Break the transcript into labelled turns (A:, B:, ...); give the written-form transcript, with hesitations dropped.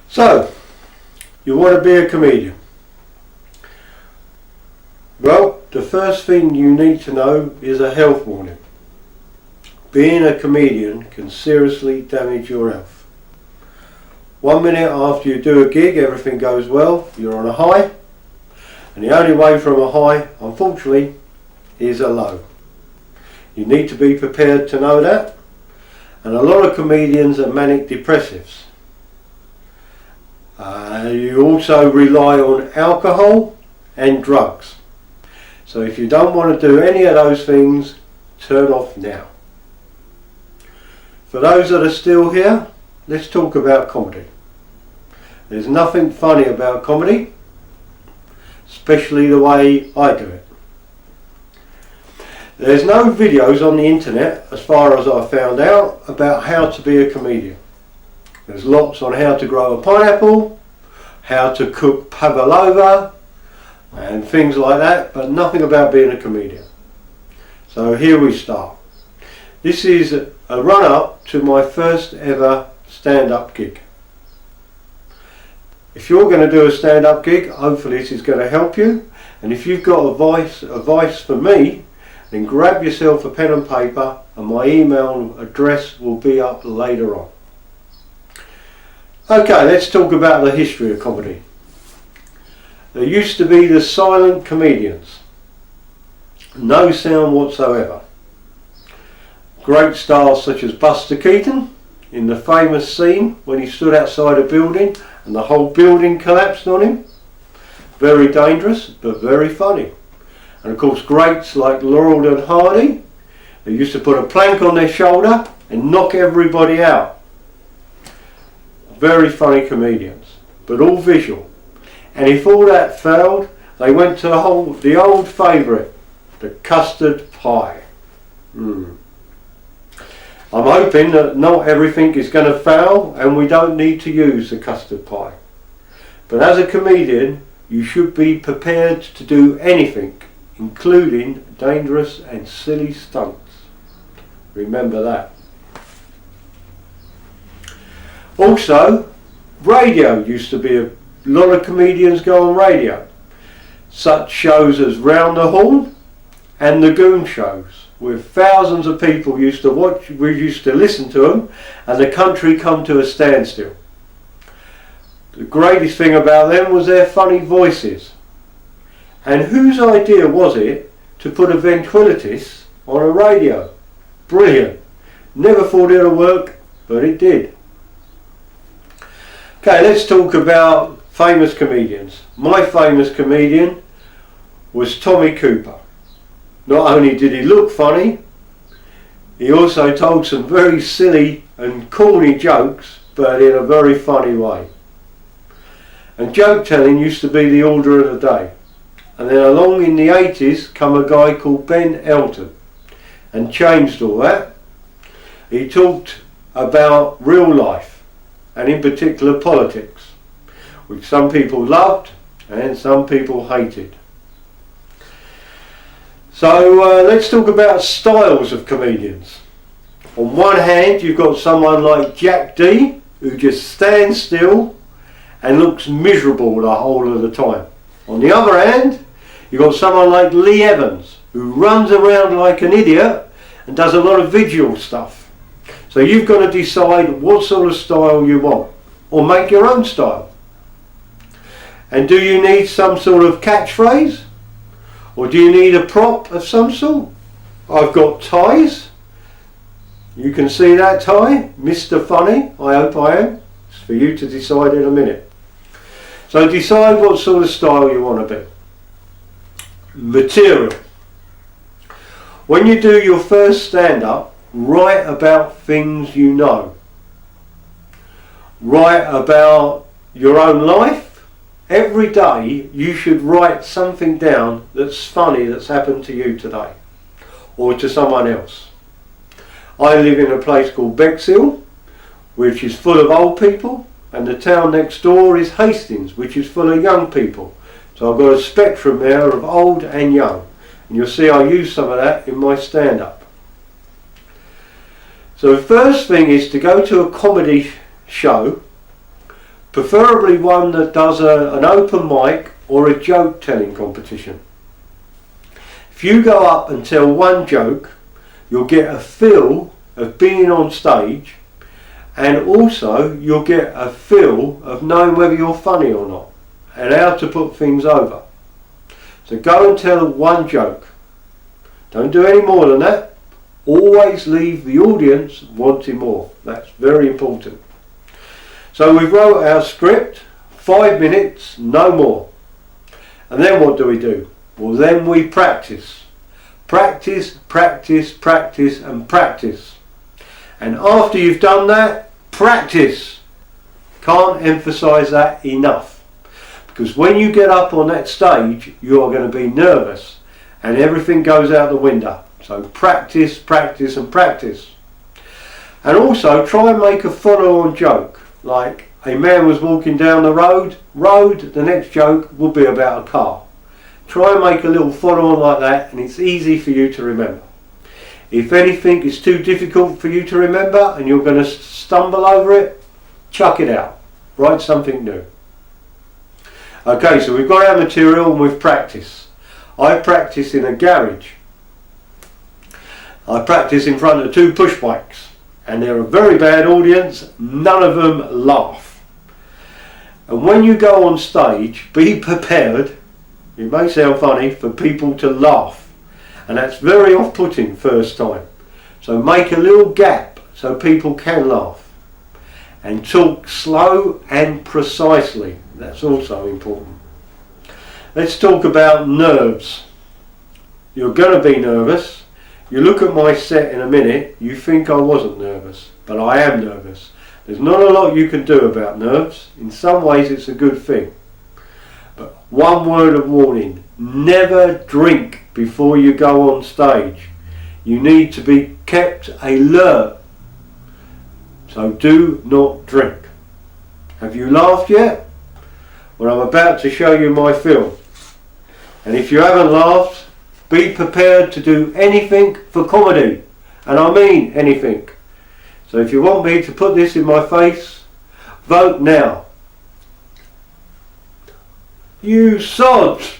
A: So, you want to be a comedian? Well, the first thing you need to know is a health warning. Being a comedian can seriously damage your health. 1 minute after you do a gig, everything goes well, you're on a high, and the only way from a high, unfortunately, is a low. You need to be prepared to know that, and a lot of comedians are manic depressives. You also rely on alcohol and drugs. So if you don't want to do any of those things, turn off now. For those that are still here, let's talk about comedy. There's nothing funny about comedy, especially the way I do it. There's no videos on the internet, as far as I found out, about how to be a comedian. There's lots on how to grow a pineapple, how to cook pavlova, and things like that, but nothing about being a comedian. So here we start. This is a run-up to my first ever stand-up gig. If you're going to do a stand-up gig, hopefully this is going to help you. And if you've got advice for me, then grab yourself a pen and paper, and my email address will be up later on. Okay, let's talk about the history of comedy. There used to be the silent comedians. No sound whatsoever. Great stars such as Buster Keaton, in the famous scene when he stood outside a building and the whole building collapsed on him. Very dangerous, but very funny. And of course greats like Laurel and Hardy, they used to put a plank on their shoulder and knock everybody out. Very funny comedians, but all visual. And if all that failed, they went to the old favourite, the custard pie. I'm hoping that not everything is going to fail and we don't need to use the custard pie. But as a comedian, you should be prepared to do anything, including dangerous and silly stunts. Remember that. Also, radio used to be a lot of comedians go on radio. Such shows as Round the Horn and the Goon shows, where thousands of people used to watch, we used to listen to them, and the country come to a standstill. The greatest thing about them was their funny voices. And whose idea was it to put a ventriloquist on a radio? Brilliant. Never thought it would work, but it did. Okay, let's talk about famous comedians. My famous comedian was Tommy Cooper. Not only did he look funny, he also told some very silly and corny jokes, but in a very funny way. And joke telling used to be the order of the day. And then along in the 80s come a guy called Ben Elton and changed all that. He talked about real life, and in particular politics, which some people loved and some people hated. So let's talk about styles of comedians. On one hand, you've got someone like Jack D, who just stands still and looks miserable the whole of the time. On the other hand, you've got someone like Lee Evans, who runs around like an idiot and does a lot of visual stuff. So you've got to decide what sort of style you want, or make your own style. And do you need some sort of catchphrase? Or do you need a prop of some sort? I've got ties. You can see that tie, Mr. Funny, I hope I am. It's for you to decide in a minute. So decide what sort of style you want to be. Material. When you do your first stand-up, write about things you know. Write about your own life. Every day you should write something down that's funny that's happened to you today or to someone else. I live in a place called Bexhill, which is full of old people, and the town next door is Hastings, which is full of young people. So I've got a spectrum there of old and young, and you'll see I use some of that in my stand-up. So the first thing is to go to a comedy show, Preferably one that does an open mic or a joke telling competition. If you go up and tell one joke, you'll get a feel of being on stage, and also you'll get a feel of knowing whether you're funny or not and how to put things over. So go and tell one joke. Don't do any more than that. Always leave the audience wanting more. That's very important. So we wrote our script, 5 minutes, no more. And then what do? Well, then we practice. Practice, practice, practice and practice. And after you've done that, practice. Can't emphasize that enough. Because when you get up on that stage, you are going to be nervous and everything goes out the window. So practice, practice and practice. And also try and make a follow-on joke. Like a man was walking down the road, the next joke will be about a car. Try and make a little follow-on like that, and it's easy for you to remember. If anything is too difficult for you to remember and you're going to stumble over it, chuck it out. Write something new. Okay, so we've got our material and we've practiced. I practice in a garage. I practice in front of 2 push bikes, and they're a very bad audience. None of them laugh. And when you go on stage, be prepared, it may sound funny, for people to laugh. And that's very off-putting first time. So make a little gap so people can laugh. And talk slow and precisely. That's also important. Let's talk about nerves. You're going to be nervous. You look at my set in a minute, you think I wasn't nervous, but I am nervous. There's not a lot you can do about nerves. In some ways it's a good thing. But one word of warning, never drink before you go on stage. You need to be kept alert. So do not drink. Have you laughed yet? Well, I'm about to show you my film. And if you haven't laughed, be prepared to do anything for comedy. And I mean anything. So if you want me to put this in my face, vote now. You sods!